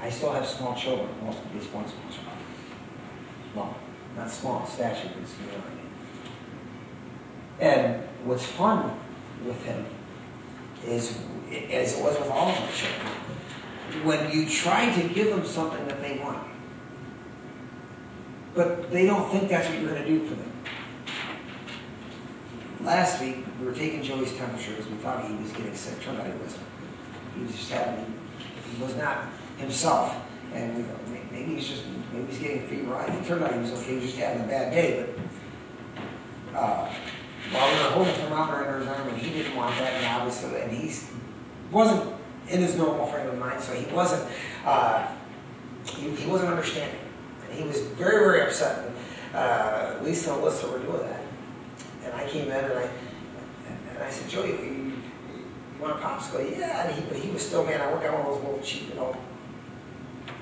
I still have small children. Most of these one small child. Well, not small, statue, but you know what I mean. And what's fun with him is, as it was with all of my children, when you try to give them something that they want, but they don't think that's what you're going to do for them. Last week, we were taking Joey's temperature because we thought he was getting sick. Turned out he wasn't. He was just he was not himself. And we thought, maybe he's getting a fever. It turned out he was okay. He was just having a bad day. But while we were holding the thermometer under his arm, and he didn't want that, and obviously, and he wasn't in his normal frame of mind, so he wasn't understanding. And he was very, very upset. Lisa and Alyssa were doing that. And I came in and I said, Joey, you want a popsicle? Yeah. And he was still, man, I got one of those little cheap,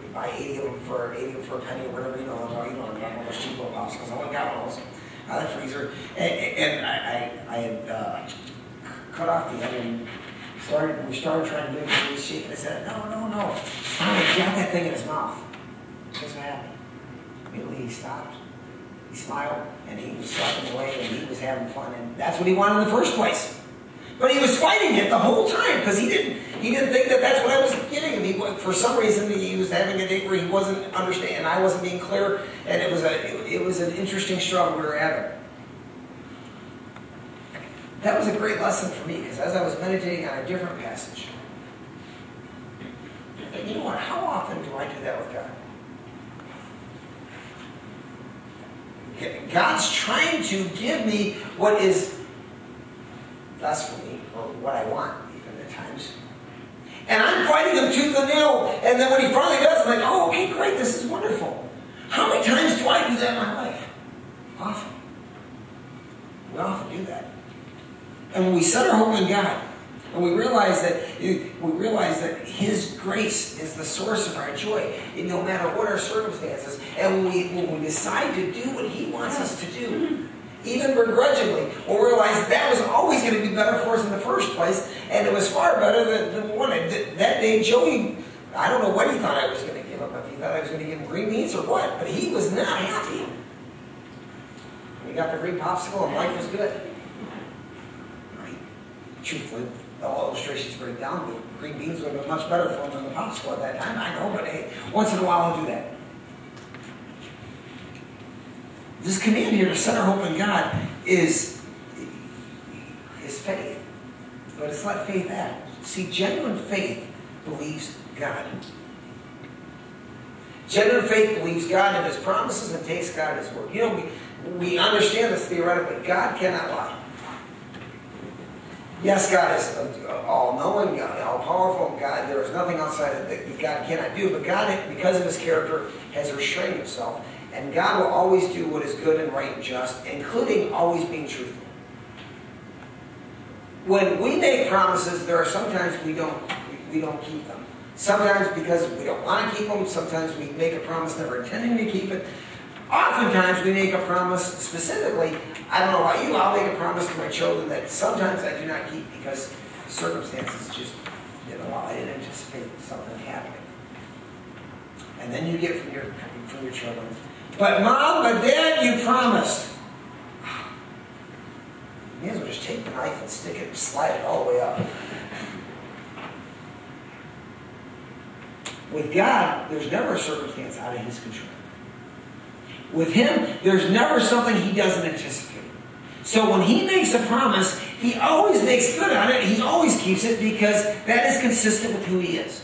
we buy 80 of them for a penny or whatever, I got one of those cheap little popsicles. I went and got one of those out of the freezer. And I had cut off the end and we started trying to do it with the shake. And I said, no. Finally, he got that thing in his mouth. Guess what happened? Immediately he stopped. He smiled, and he was sucking away, and he was having fun, and that's what he wanted in the first place. But he was fighting it the whole time because he didn't think that that's what I was getting him. For some reason, he was having a day where he wasn't understanding, I wasn't being clear, and it was an interesting struggle we were having. That was a great lesson for me because as I was meditating on a different passage, I thought, you know what? How often do I do that with God? God's trying to give me what is best for me, or what I want, even at times. And I'm fighting him tooth and nail, and then when he finally does, I'm like, oh, okay, great, this is wonderful. How many times do I do that in my life? Often. We often do that. And when we set our hope in God, and we realize that His grace is the source of our joy, no matter what our circumstances. And when we decide to do what He wants us to do, even begrudgingly, we'll realize that was always going to be better for us in the first place, and it was far better than we wanted. That day, Joey, I don't know what he thought I was going to give him. If he thought I was going to give him green beans or what, but he was not happy. We got the green popsicle, and life was good. Truthfully, all illustrations break down, but green beans would have been much better for him than the popsicle at that time. I know, but hey, once in a while I'll do that. This command here to set our hope in God is faith. But it's not faith act. See, genuine faith believes God. Genuine faith believes God in His promises and takes God at His word. We understand this theoretically. God cannot lie. Yes, God is all-knowing, all-powerful. God, there is nothing outside of that God cannot do. But God, because of His character, has restrained Himself. And God will always do what is good and right and just, including always being truthful. When we make promises, there are sometimes we don't keep them. Sometimes because we don't want to keep them. Sometimes we make a promise never intending to keep it. Oftentimes we make a promise specifically. I don't know about you, I'll make a promise to my children that sometimes I do not keep because circumstances just, I didn't anticipate something happening. And then you get from your children, but Mom, but Dad, you promised. You may as well just take the knife and stick it and slide it all the way up. With God, there's never a circumstance out of His control. With Him, there's never something He doesn't anticipate. So when He makes a promise, He always makes good on it. He always keeps it because that is consistent with who He is.